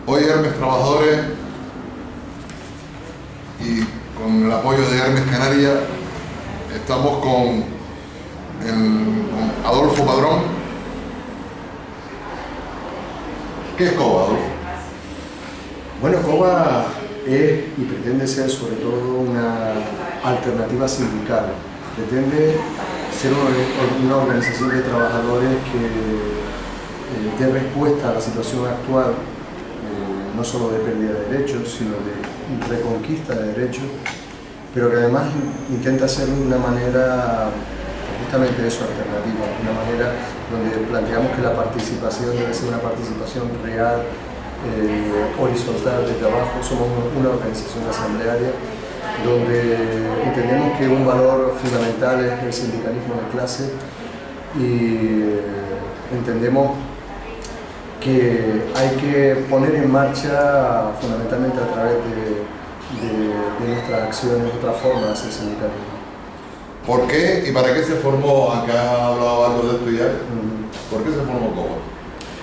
Hoy Hermes Trabajadores y con el apoyo de Hermes Canarias estamos con Adolfo Padrón. ¿Qué es COBA, Adolfo? Bueno, COBA es y pretende ser sobre todo una alternativa sindical. Pretende ser una organización de trabajadores que dé respuesta a la situación actual, no solo de pérdida de derechos, sino de reconquista de derechos, pero que además intenta hacerlo de una manera, justamente eso, alternativa, una manera donde planteamos que la participación debe ser una participación real, horizontal de trabajo. Somos una organización asamblearia donde entendemos que un valor fundamental es el sindicalismo de clase y entendemos que hay que poner en marcha fundamentalmente a través de nuestras acciones otras formas de sindicalismo. ¿Por qué y para qué se formó? Acá ha hablado algo de esto ya. ¿Por qué se formó COBA?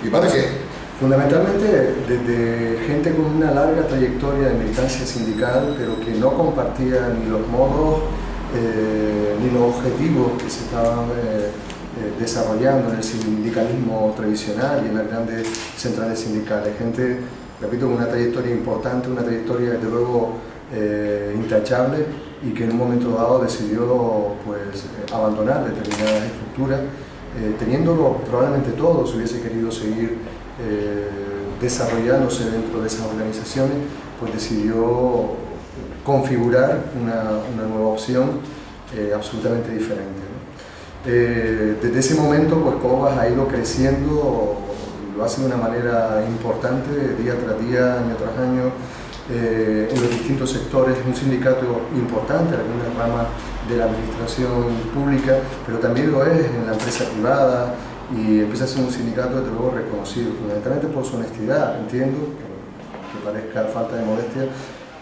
¿Y para qué? Fundamentalmente desde gente con una larga trayectoria de militancia sindical, pero que no compartía ni los modos ni los objetivos que se estaban desarrollando en el sindicalismo tradicional y en las grandes centrales sindicales. Gente, repito, con una trayectoria importante, una trayectoria desde luego intachable, y que en un momento dado decidió pues, abandonar determinadas estructuras, teniéndolo probablemente todo, si hubiese querido seguir desarrollándose dentro de esas organizaciones, pues decidió configurar una nueva opción absolutamente diferente, ¿no? Desde ese momento, pues COBA ha ido creciendo, lo hace de una manera importante, día tras día, año tras año, en los distintos sectores. Un sindicato importante en algunas ramas de la administración pública, pero también lo es en la empresa privada, y empieza a ser un sindicato desde luego reconocido, fundamentalmente por su honestidad. Entiendo que parezca falta de modestia,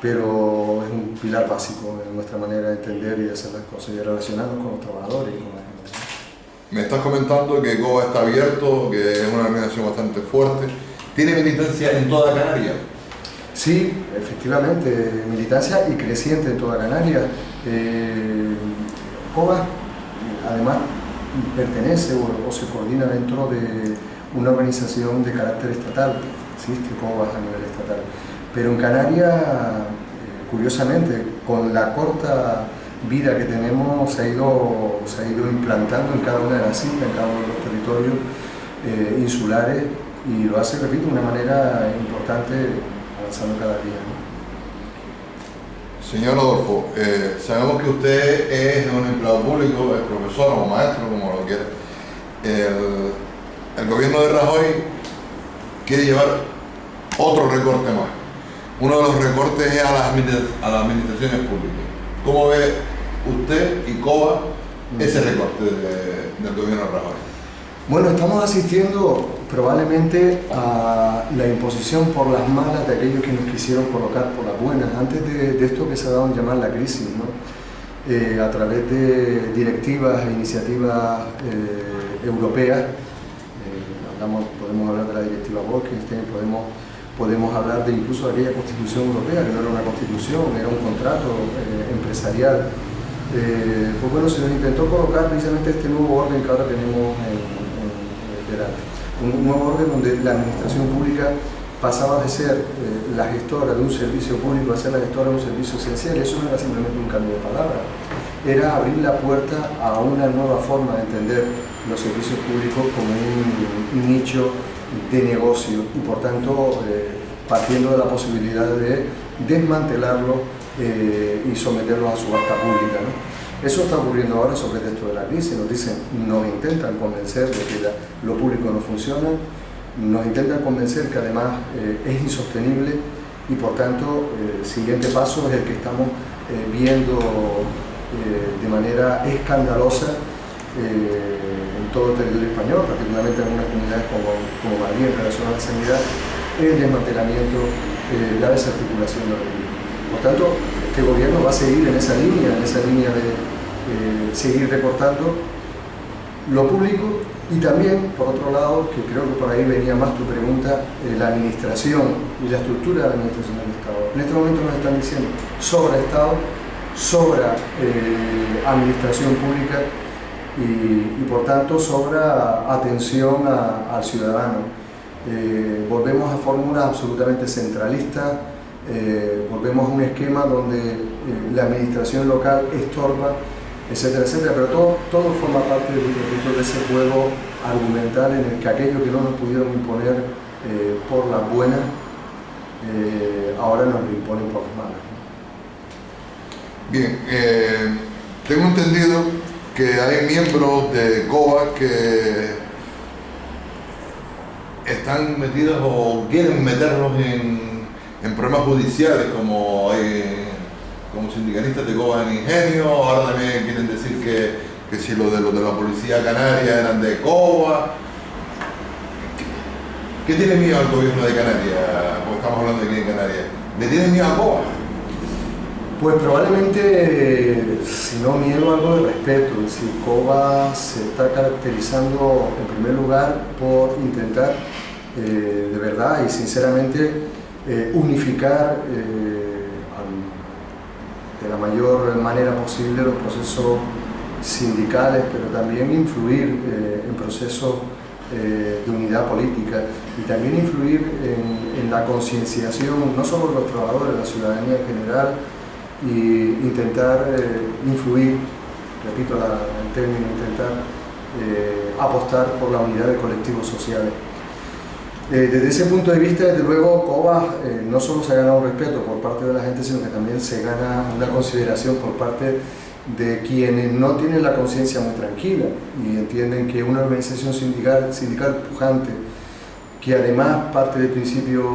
pero es un pilar básico en nuestra manera de entender y de hacer las cosas y de relacionarnos con los trabajadores y con la gente. Me estás comentando que COBA está abierto, que es una organización bastante fuerte. ¿Tiene militancia en toda Canarias? Sí, efectivamente, militancia y creciente en toda Canarias. COBA, además, pertenece o se coordina dentro de una organización de carácter estatal. Existe COBA a nivel estatal, pero en Canarias, curiosamente, con la corta vida que tenemos, se ha ido implantando en cada una de las islas, en cada uno de los territorios insulares, y lo hace, repito, de una manera importante, avanzando cada día, ¿no? Señor Adolfo, sabemos que usted es un empleado público, es profesor o maestro, como lo quiera. El gobierno de Rajoy quiere llevar otro recorte más. Uno de los recortes es a las administraciones públicas. ¿Cómo ve usted y COBA ese recorte del gobierno de Rajoy? Bueno, estamos asistiendo probablemente a la imposición por las malas de aquellos que nos quisieron colocar por las buenas, antes de esto que se ha dado en llamar la crisis, ¿no? A través de directivas e iniciativas europeas. Podemos hablar de la directiva Bolkestein, podemos hablar de incluso de aquella Constitución Europea, que no era una constitución, era un contrato empresarial. Pues bueno, se nos intentó colocar precisamente este nuevo orden que ahora tenemos delante. Un nuevo orden donde la administración pública pasaba de ser la gestora de un servicio público a ser la gestora de un servicio esencial. Eso no era simplemente un cambio de palabra, era abrir la puerta a una nueva forma de entender los servicios públicos como un nicho de negocio, y por tanto partiendo de la posibilidad de desmantelarlo y someterlo a subasta pública, ¿no? Eso está ocurriendo ahora sobre el texto de la crisis. Nos intentan convencer de que lo público no funciona, nos intentan convencer que además es insostenible, y por tanto el siguiente paso es el que estamos viendo de manera escandalosa en todo el territorio español, particularmente en algunas comunidades como Madrid en relación a la sanidad, el desmantelamiento, la desarticulación de la vida. Por tanto, este gobierno va a seguir en esa línea de seguir recortando lo público Y también, por otro lado, que creo que por ahí venía más tu pregunta, la administración y la estructura de la administración del Estado. En este momento nos están diciendo sobra Estado, sobra administración pública y por tanto sobra atención al ciudadano. Volvemos a fórmulas absolutamente centralistas, volvemos a un esquema donde la administración local estorba, etcétera, etcétera, pero todo forma parte de ese juego argumental en el que aquello que no nos pudieron imponer por las buenas, ahora nos lo imponen por las malas. Bien, tengo entendido que hay miembros de COBA que están metidos o quieren meterlos en problemas judiciales, como sindicalistas de COBA en Ingenio. Ahora también quieren decir que si los de la policía canaria eran de COBA. ¿Qué tiene miedo al gobierno de Canarias? Porque estamos hablando de aquí en Canarias. ¿Le tiene miedo a COBA? Pues probablemente, si no miedo, algo de respeto. Es decir, COBA se está caracterizando en primer lugar por intentar de verdad y sinceramente unificar de la mayor manera posible los procesos sindicales, pero también influir en procesos de unidad política y también influir en la concienciación, no solo de los trabajadores, de la ciudadanía en general, y intentar influir, repito el término, intentar apostar por la unidad de colectivos sociales. Desde ese punto de vista, desde luego, COBA no solo se ha ganado respeto por parte de la gente, sino que también se gana una consideración por parte de quienes no tienen la conciencia muy tranquila y entienden que una organización sindical pujante, que además parte de principios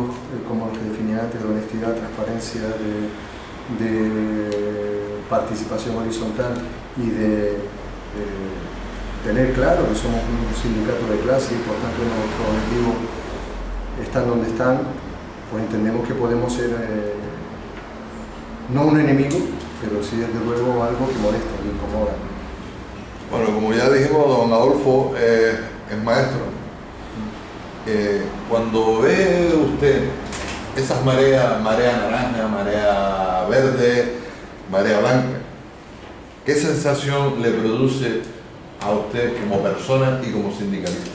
como los que definía antes, de honestidad, transparencia, de participación horizontal y de tener claro que somos un sindicato de clase y por tanto nuestro objetivo están donde están, pues entendemos que podemos ser no un enemigo, pero sí desde luego algo que molesta y incomoda. Bueno, como ya dijimos, don Adolfo es maestro. Cuando ve usted esas mareas, marea naranja, marea verde, marea blanca, ¿qué sensación le produce a usted como persona y como sindicalista?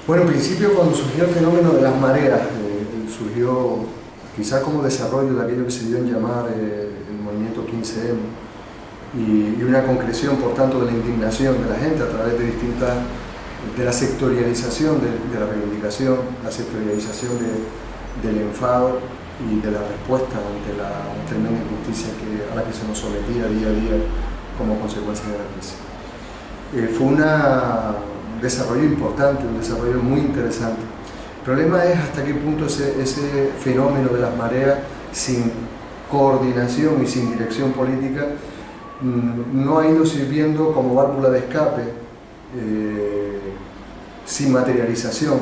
Bueno, en principio cuando surgió el fenómeno de las mareas, surgió quizás como desarrollo de aquello que se dio en llamar el movimiento 15M y una concreción por tanto de la indignación de la gente a través de la sectorialización de la reivindicación, la sectorialización del enfado y de la respuesta ante la tremenda injusticia a la que se nos sometía día a día como consecuencia de la crisis. Fue un desarrollo importante, un desarrollo muy interesante. El problema es hasta qué punto ese fenómeno de las mareas, sin coordinación y sin dirección política, no ha ido sirviendo como válvula de escape, sin materialización,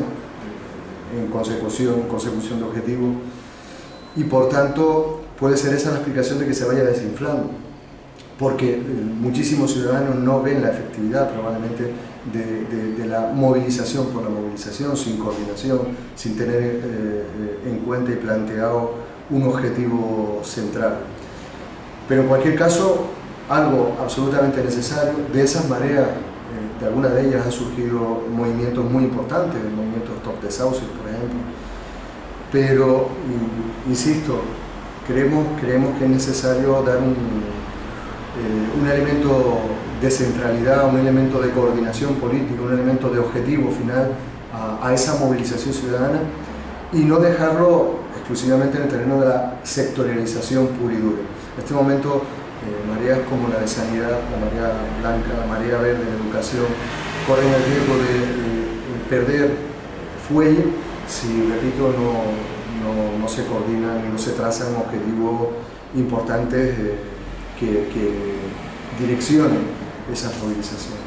en consecución de objetivos, y por tanto puede ser esa la explicación de que se vaya desinflando, porque muchísimos ciudadanos no ven la efectividad probablemente de la movilización por la movilización, sin coordinación, sin tener en cuenta y planteado un objetivo central. Pero en cualquier caso, algo absolutamente necesario. De esas mareas, de algunas de ellas han surgido movimientos muy importantes, el movimiento Stop the Sauces, por ejemplo. Pero, insisto, creemos que es necesario dar un elemento de centralidad, un elemento de coordinación política, un elemento de objetivo final a esa movilización ciudadana y no dejarlo exclusivamente en el terreno de la sectorialización pura y dura. En este momento, mareas como la de sanidad, la marea blanca, la marea verde de educación, corren el riesgo de perder fuelle si, repito, no se coordinan y no se trazan objetivos importantes que direccionen esas movilizaciones.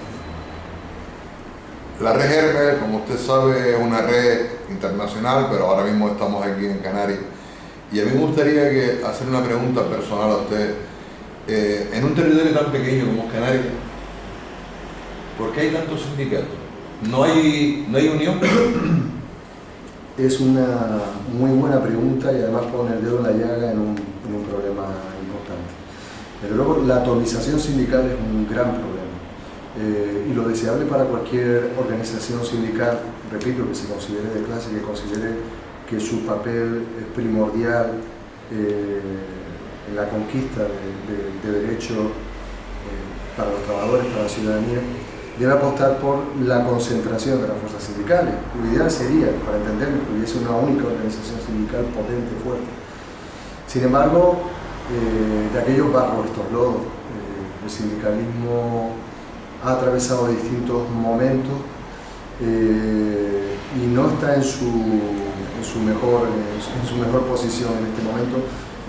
La red Germe, como usted sabe, es una red internacional, pero ahora mismo estamos aquí en Canarias. Y a mí me gustaría hacer una pregunta personal a usted. En un territorio tan pequeño como es Canarias, ¿Por qué hay tantos sindicatos? ¿No hay unión? Es una muy buena pregunta y además pone el dedo en la llaga en un problema importante. Pero luego la atomización sindical es un gran problema y lo deseable para cualquier organización sindical, repito, que se considere de clase, que considere que su papel es primordial en la conquista de derechos para los trabajadores, para la ciudadanía, debe apostar por la concentración de las fuerzas sindicales. Lo ideal sería, para entenderlo, que hubiese una única organización sindical potente, fuerte. Sin embargo, de aquellos barros, estos lodos, el sindicalismo ha atravesado distintos momentos y no está en su mejor posición en este momento,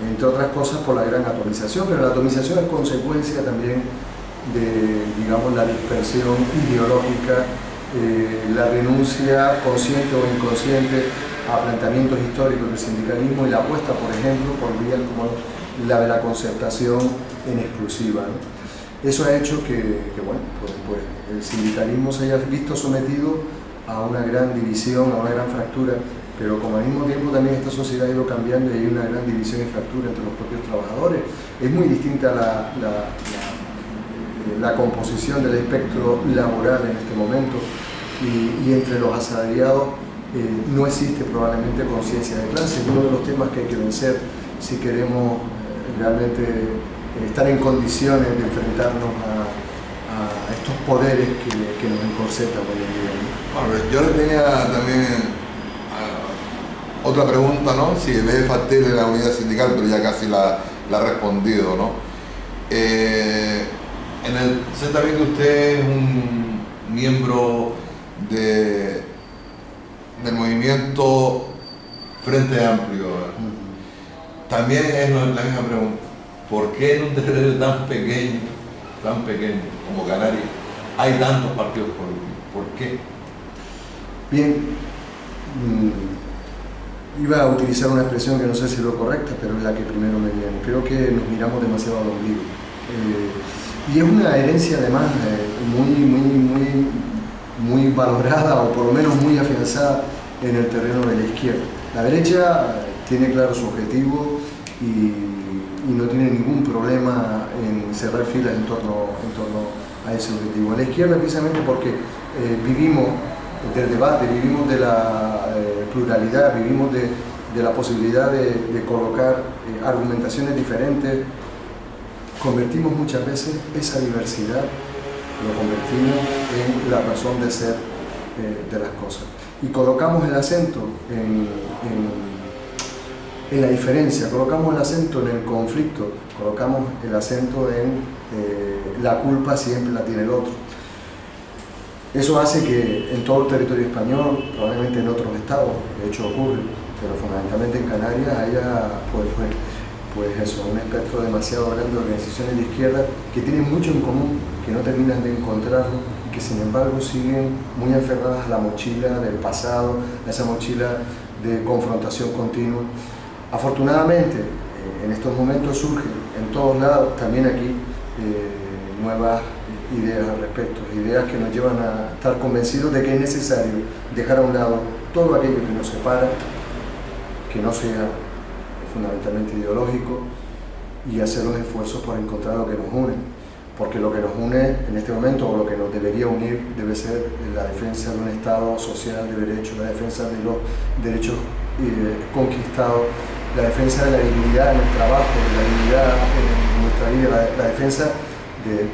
entre otras cosas por la gran atomización, pero la atomización es consecuencia también de, digamos, la dispersión ideológica, la renuncia consciente o inconsciente a planteamientos históricos del sindicalismo y la apuesta, por ejemplo, por vías como la de la concertación en exclusiva, ¿no? Eso ha hecho que bueno, pues el sindicalismo se haya visto sometido a una gran división, a una gran fractura, pero como al mismo tiempo también esta sociedad ha ido cambiando y hay una gran división y fractura entre los propios trabajadores. Es muy distinta la composición del espectro laboral en este momento y entre los asalariados no existe probablemente conciencia de clase. Es uno de los temas que hay que vencer si queremos realmente estar en condiciones de enfrentarnos a estos poderes que nos encorsetan hoy en día, ¿no? Bueno, yo le tenía también otra pregunta, ¿no? Si ve factible la unidad sindical, pero ya casi la ha respondido, ¿no? Sé también que usted es un miembro del movimiento Frente Amplio. También es la misma pregunta. ¿Por qué en un territorio tan pequeño como Canarias hay tantos partidos políticos? ¿Por qué? Bien, iba a utilizar una expresión que no sé si es lo correcta, pero es la que primero me viene. Creo que nos miramos demasiado al ombligo. Y es una herencia además muy valorada o por lo menos muy afianzada en el terreno de la izquierda. La derecha tiene claro su objetivo y no tiene ningún problema en cerrar filas en torno a ese objetivo. En la izquierda precisamente porque vivimos del debate, vivimos de la pluralidad, vivimos de la posibilidad de colocar argumentaciones diferentes. Convertimos muchas veces esa diversidad, lo convertimos en la razón de ser de las cosas. Y colocamos el acento en la diferencia, colocamos el acento en el conflicto, colocamos el acento en la culpa siempre la tiene el otro. Eso hace que en todo el territorio español, probablemente en otros estados, de hecho ocurre, pero fundamentalmente en Canarias haya pues eso, un espectro demasiado grande de organizaciones de izquierda que tienen mucho en común, que no terminan de encontrarlo y que sin embargo siguen muy aferradas a la mochila del pasado, a esa mochila de confrontación continua. Afortunadamente, en estos momentos surgen en todos lados, también aquí, nuevas ideas al respecto, ideas que nos llevan a estar convencidos de que es necesario dejar a un lado todo aquello que nos separa, que no sea fundamentalmente ideológico, y hacer los esfuerzos por encontrar lo que nos une, porque lo que nos une en este momento, o lo que nos debería unir, debe ser la defensa de un Estado social de derecho, la defensa de los derechos conquistados, la defensa de la dignidad en el trabajo, de la dignidad en nuestra vida, la defensa de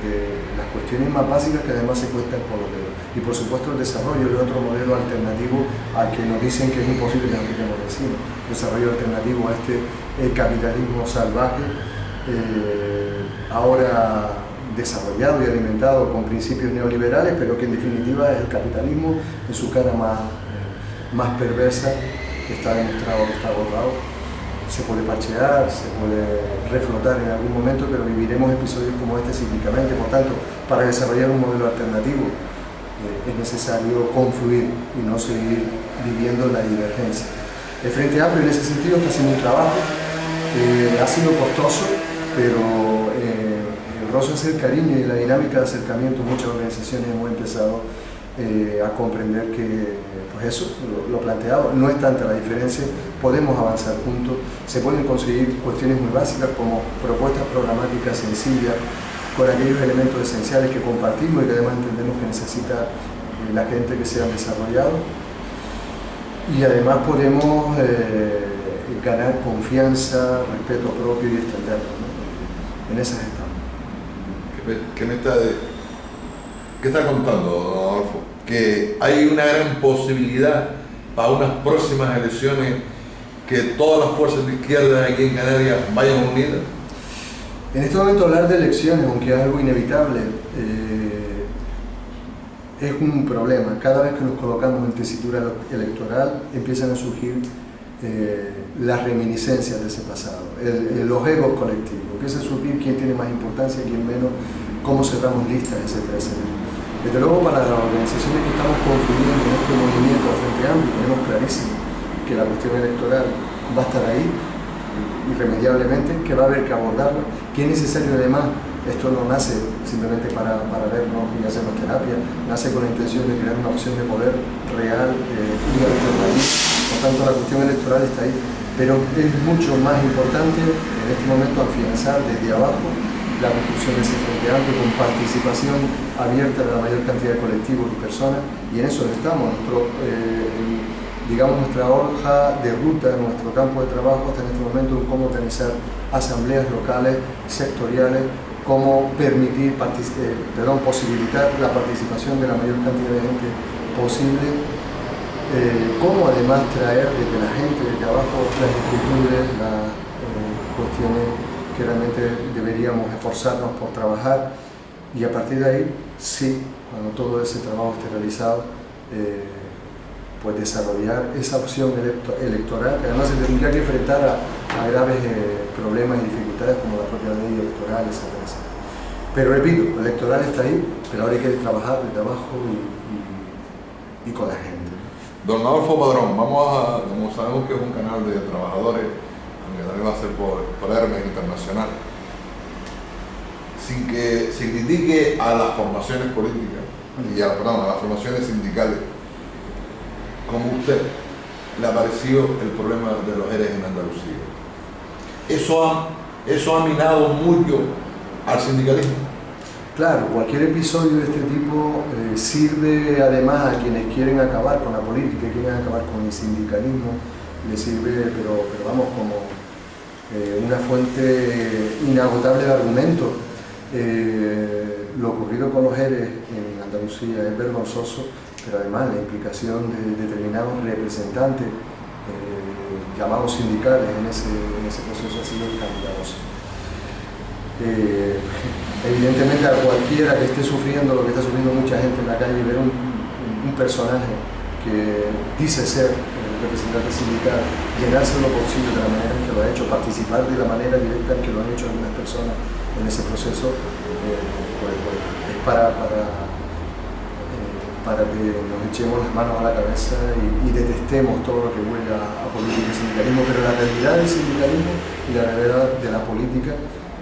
las cuestiones más básicas que además se cuestan por los dedos. Y por supuesto el desarrollo de otro modelo alternativo al que nos dicen que es imposible que nos quitemos de encima. Desarrollo alternativo a este capitalismo salvaje, ahora desarrollado y alimentado con principios neoliberales, pero que en definitiva es el capitalismo en su cara más perversa, que está demostrado que está agotado. Se puede parchear, se puede reflotar en algún momento, pero viviremos episodios como este cíclicamente. Por tanto, para desarrollar un modelo alternativo es necesario confluir y no seguir viviendo la divergencia. El Frente Amplio en ese sentido está haciendo un trabajo, ha sido costoso, pero gracias al cariño y la dinámica de acercamiento, muchas organizaciones hemos empezado a comprender que, pues eso, lo planteado, no es tanta la diferencia, podemos avanzar juntos, se pueden conseguir cuestiones muy básicas como propuestas programáticas sencillas, con aquellos elementos esenciales que compartimos y que además entendemos que necesita la gente que sean desarrollados. Y además podemos ganar confianza, respeto propio y extenderlo, ¿no? En esas estamos. ¿Qué está contando, don Adolfo? Que hay una gran posibilidad para unas próximas elecciones que todas las fuerzas de izquierda aquí en Canarias vayan unidas. En este momento hablar de elecciones, aunque es algo inevitable, es un problema. Cada vez que nos colocamos en tesitura electoral empiezan a surgir las reminiscencias de ese pasado, los egos colectivos, empieza a surgir quién tiene más importancia, quién menos, cómo cerramos listas, etcétera, etcétera. Desde luego, para las organizaciones que estamos confluyendo en este movimiento al Frente Amplio, tenemos clarísimo que la cuestión electoral va a estar ahí, irremediablemente, que va a haber que abordarlo, que es necesario además, esto no nace simplemente para vernos y hacernos terapia, nace con la intención de crear una opción de poder real y alternativa. Por tanto, la cuestión electoral está ahí, pero es mucho más importante en este momento afianzar desde abajo la construcción de ese Frente Amplio con participación abierta de la mayor cantidad de colectivos y personas, y en eso estamos. Nuestra hoja de ruta, nuestro campo de trabajo hasta en este momento en cómo organizar asambleas locales, sectoriales, cómo posibilitar la participación de la mayor cantidad de gente posible, cómo además traer desde la gente, desde abajo, las inquietudes, las cuestiones que realmente deberíamos esforzarnos por trabajar, y a partir de ahí, sí, cuando todo ese trabajo esté realizado, pues desarrollar esa opción electoral, que además se tendría que enfrentar a graves problemas y dificultades como la propia ley electoral, etcétera, etcétera. Pero repito, el electoral está ahí, pero ahora hay que trabajar desde abajo y con la gente. Don Adolfo Padrón, como sabemos que es un canal de trabajadores, aunque también va a ser por Hermes Internacional, sin que se critique a las formaciones políticas y a las formaciones sindicales, como usted le ha parecido el problema de los ERE en Andalucía. Eso ha minado mucho al sindicalismo. Claro, cualquier episodio de este tipo sirve además a quienes quieren acabar con la política, quieren acabar con el sindicalismo, les sirve, pero vamos, como una fuente inagotable de argumentos. Lo ocurrido con los ERE en Andalucía es vergonzoso, pero además la implicación de determinados representantes llamados sindicales en ese proceso ha sido escandaloso. Evidentemente, a cualquiera que esté sufriendo lo que está sufriendo mucha gente en la calle, ver un personaje que dice ser representante sindical, llenarse lo posible de la manera en que lo ha hecho, participar de la manera directa en que lo han hecho algunas personas en ese proceso, es para que nos echemos las manos a la cabeza y detestemos todo lo que huele a política y sindicalismo, pero la realidad del sindicalismo y la realidad de la política,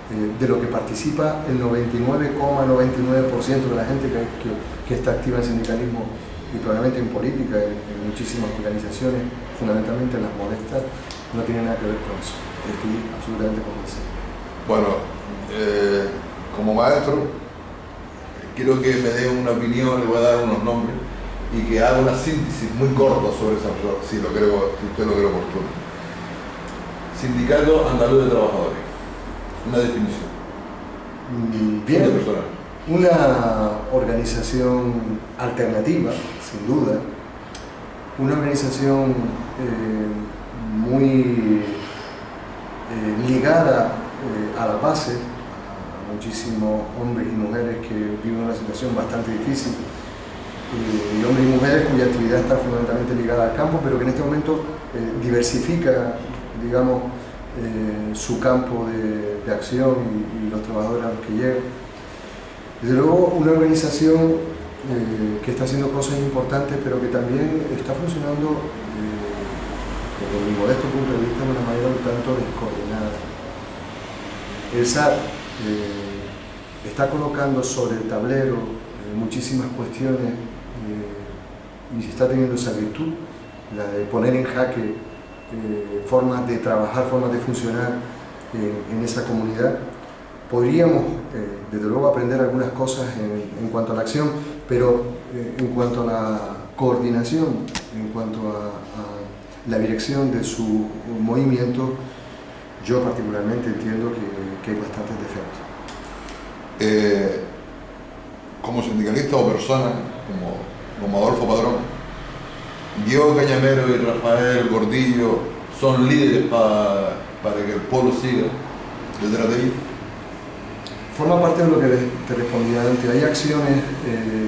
de lo que participa el 99,99% de la gente que está activa en sindicalismo y probablemente en política, en muchísimas organizaciones, fundamentalmente en las modestas, no tiene nada que ver con eso. Estoy absolutamente convencido. Bueno, como maestro, quiero que me dé una opinión, le voy a dar unos nombres y que haga una síntesis muy corta sobre esa persona, si usted lo cree oportuno. Sindicato Andaluz de Trabajadores, una definición. Bien, una organización alternativa, sin duda, una organización muy ligada a la base, muchísimos hombres y mujeres que viven una situación bastante difícil, y hombres y mujeres cuya actividad está fundamentalmente ligada al campo, pero que en este momento diversifica, digamos, su campo de acción y los trabajadores a los que llega. Desde luego, una organización que está haciendo cosas importantes, pero que también está funcionando, desde mi modesto punto de vista, de una manera un tanto descoordinada. El SAT está colocando sobre el tablero muchísimas cuestiones y está teniendo esa virtud, la de poner en jaque formas de trabajar, formas de funcionar en esa comunidad. Podríamos, desde luego, aprender algunas cosas en cuanto a la acción, pero en cuanto a la coordinación, en cuanto a la dirección de su movimiento, yo particularmente entiendo que hay bastantes defectos. Como sindicalista o persona, como Adolfo Padrón, Diego Cañamero y Rafael Gordillo son líderes para que el pueblo siga detrás de ellos. Forma parte de lo que te respondía antes. Hay acciones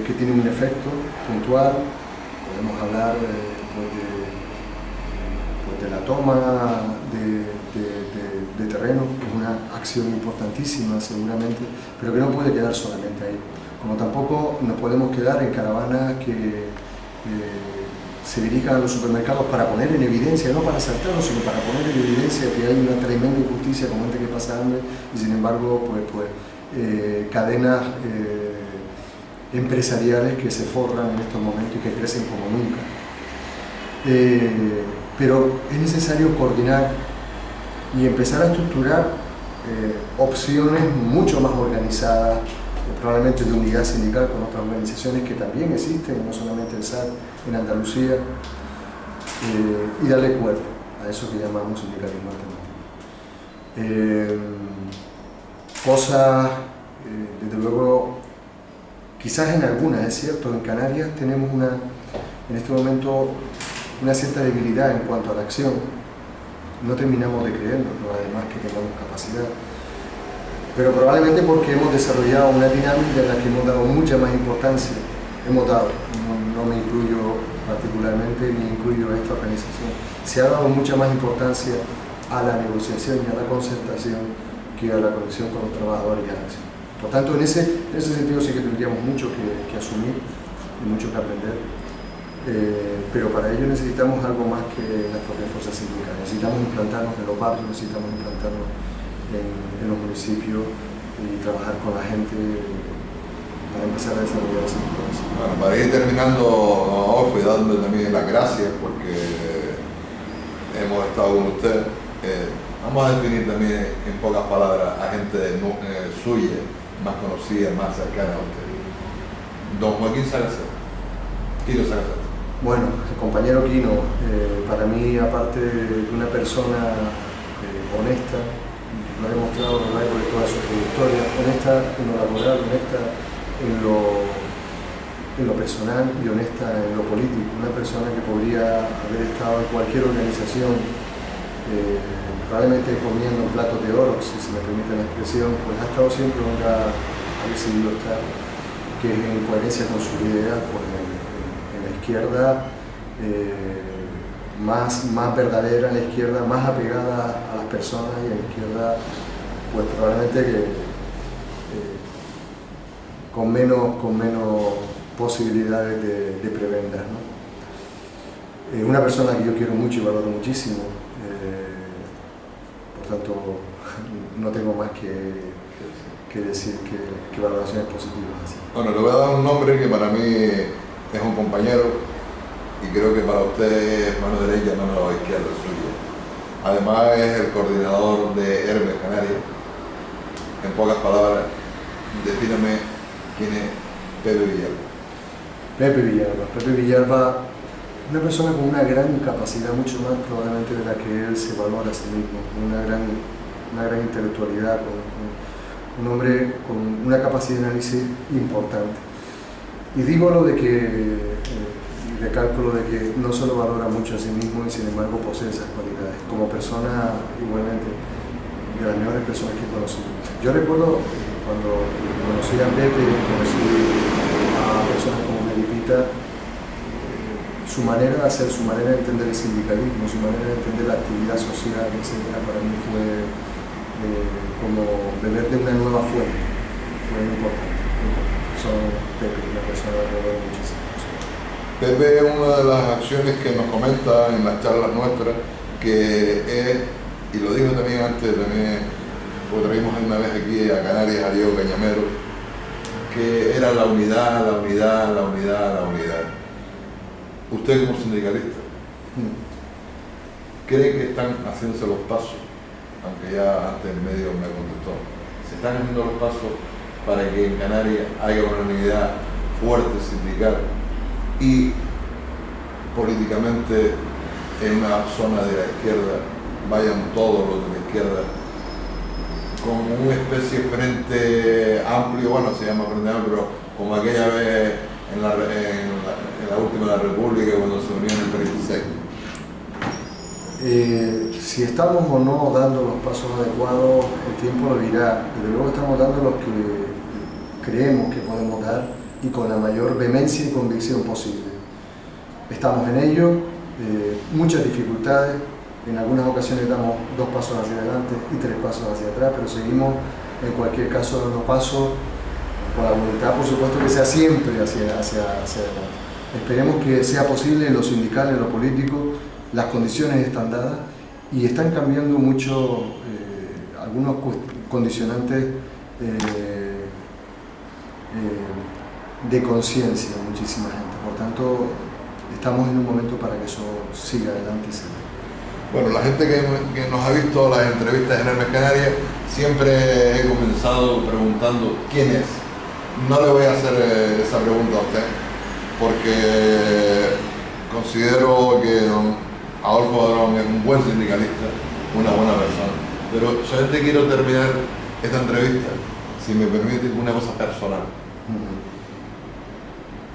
que tienen un efecto puntual. Podemos hablar de la toma de terreno, que es una acción importantísima seguramente, pero que no puede quedar solamente ahí. Como tampoco nos podemos quedar en caravanas que se dirijan a los supermercados para poner en evidencia, no para saltarlos, sino para poner en evidencia que hay una tremenda injusticia con gente que pasa hambre y sin embargo cadenas empresariales que se forran en estos momentos y que crecen como nunca. Pero es necesario coordinar y empezar a estructurar opciones mucho más organizadas, probablemente de unidad sindical con otras organizaciones que también existen, no solamente el SAT en Andalucía, y darle cuerpo a eso que llamamos sindicalismo alternativo. Cosas, desde luego, quizás en algunas, es cierto, en Canarias tenemos en este momento una cierta debilidad en cuanto a la acción. No terminamos de creernos, además que tengamos capacidad. Pero probablemente porque hemos desarrollado una dinámica en la que hemos dado mucha más importancia. No me incluyo particularmente ni incluyo a esta organización. Se ha dado mucha más importancia a la negociación y a la concertación que a la conexión con los trabajadores y a la acción. Por tanto, en ese sentido sí que tendríamos mucho que asumir y mucho que aprender. Pero para ello necesitamos algo más que las propias fuerzas sindicales. Necesitamos implantarnos en los barrios, necesitamos implantarnos en los municipios y trabajar con la gente para empezar a desarrollar esa situación. Bueno, para ir terminando, Adolfo, y dando también las gracias porque hemos estado con usted, vamos a definir también en pocas palabras a gente suya, más conocida, más cercana a usted. Don Joaquín Salazar, Quino Salazar. Bueno, el compañero Quino, para mí, aparte de una persona honesta, lo ha demostrado a lo largo de toda su trayectoria, honesta en lo laboral, honesta en lo personal y honesta en lo político. Una persona que podría haber estado en cualquier organización, probablemente comiendo en platos de oro, si se me permite la expresión, pues ha estado siempre donde ha decidido estar, que es en coherencia con su idea, pues en la izquierda más verdadera, en la izquierda más apegada a las personas y en la izquierda pues probablemente con menos posibilidades de prebendas, ¿no? Una persona que yo quiero mucho y valoro muchísimo, por tanto no tengo más que decir que valoraciones positivas así. Bueno, le voy a dar un nombre que para mí es un compañero y creo que para usted es mano derecha, mano izquierda suya. Además es el coordinador de Hermes Canarias. En pocas palabras, defíname quién es Pepe Villalba. Pepe Villalba, una persona con una gran capacidad, mucho más probablemente de la que él se valora a sí mismo, con una gran intelectualidad, un hombre con una capacidad de análisis importante. Y digo lo de que recalco lo de que no solo valora mucho a sí mismo y sin embargo posee esas cualidades. Como persona, igualmente, de las mejores personas que he conocido. Yo recuerdo cuando conocí a Pepe, conocí a personas como Melipita, su manera de hacer, su manera de entender el sindicalismo, su manera de entender la actividad social, etc., para mí fue como beber de una nueva fuente. Fue importante. Son Pepe, una persona que valoro muchísimo. Pepe es una de las acciones que nos comenta en las charlas nuestras, que es, y lo dijo también antes, también lo traímos una vez aquí a Canarias, a Diego Cañamero, que era la unidad, la unidad, la unidad, la unidad. Usted como sindicalista, ¿cree que están haciéndose los pasos? Aunque ya antes el medio me contestó. ¿Se están haciendo los pasos para que en Canarias haya una unidad fuerte sindical y políticamente en una zona de la izquierda vayan todos los de la izquierda con una especie de frente amplio, bueno, se llama frente amplio, pero como aquella vez en la última de la República cuando se unió en el 36? Si estamos o no dando los pasos adecuados, el tiempo lo dirá. Desde luego estamos dando los que creemos que podemos dar y con la mayor vehemencia y convicción posible. Estamos en ello, muchas dificultades, en algunas ocasiones damos 2 pasos hacia adelante y 3 pasos hacia atrás, pero seguimos en cualquier caso dando pasos con la voluntad, por supuesto, que sea siempre hacia adelante. Esperemos que sea posible en lo sindical, en lo político. Las condiciones están dadas y están cambiando mucho algunos condicionantes de conciencia de muchísima gente. Por tanto, estamos en un momento para que eso siga adelante y siga. Bueno, la gente que nos ha visto las entrevistas en Hermes Canarias, siempre he comenzado preguntando quién es. No le voy a hacer esa pregunta a usted, porque considero que Adolfo Padrón es un buen sindicalista, una buena persona. Pero solamente quiero terminar esta entrevista, si me permite, con una cosa personal.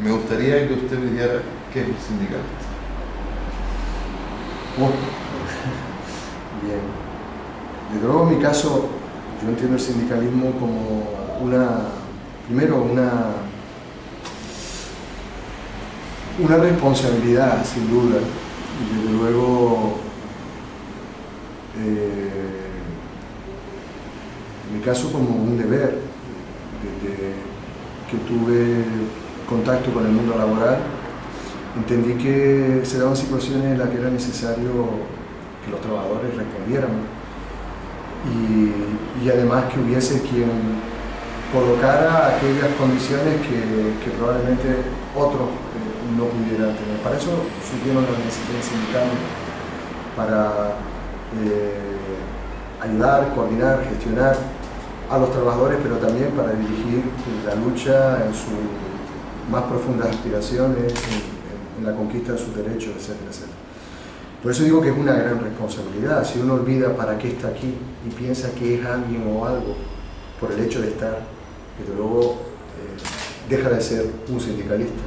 Me gustaría que usted me dijera qué es un sindicalista. Bien. Desde luego, en mi caso, yo entiendo el sindicalismo como una responsabilidad, sin duda, y desde luego, en mi caso, como un deber. Desde que tuve contacto con el mundo laboral, entendí que se daban situaciones en las que era necesario que los trabajadores respondieran y además que hubiese quien colocara aquellas condiciones que probablemente otros no pudieran tener. Para eso surgieron las necesidades sindicales, para ayudar, coordinar, gestionar a los trabajadores, pero también para dirigir la lucha en sus más profundas aspiraciones, en la conquista de sus derechos, etcétera, etcétera. Por eso digo que es una gran responsabilidad. Si uno olvida para qué está aquí y piensa que es alguien o algo por el hecho de estar, desde luego deja de ser un sindicalista,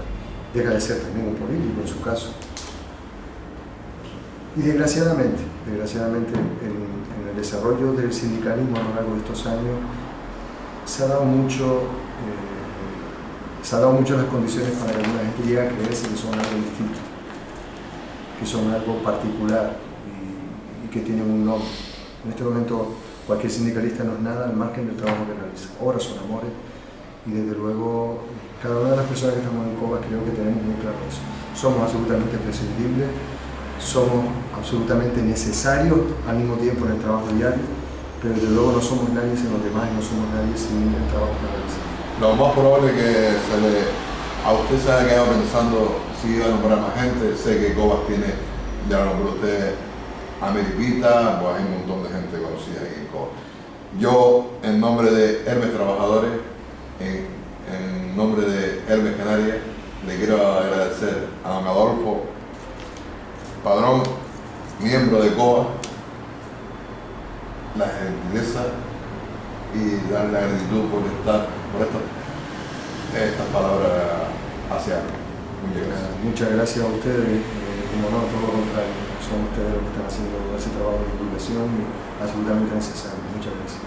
deja de ser también un político en su caso. Y desgraciadamente en el desarrollo del sindicalismo a lo largo de estos años se ha dado mucho las condiciones para que alguna gente llegue a creerse que son algo distinto, que son algo particular y que tienen un nombre. En este momento cualquier sindicalista no es nada al margen del trabajo que realiza. Ahora son amores y desde luego cada una de las personas que estamos en COBA creo que tenemos muy claro eso. Somos absolutamente prescindibles, somos absolutamente necesarios al mismo tiempo en el trabajo diario, pero desde luego no somos nadie sin los demás y no somos nadie sin el trabajo que realizamos. Lo más probable es que a usted se haya quedado pensando si iba a nombrar más gente. Sé que Cobas tiene, ya lo nombró usted, a Meripita, pues hay un montón de gente conocida aquí en Cobas. Yo, en nombre de Hermes Trabajadores, en nombre de Hermes Canarias, le quiero agradecer a don Adolfo Padrón, miembro de COBA, la gentileza y darle la gratitud por estas palabras hacia él. Muchas gracias a ustedes, como no, todo lo contrario, son ustedes los que están haciendo ese trabajo de divulgación absolutamente necesario. Muchas gracias.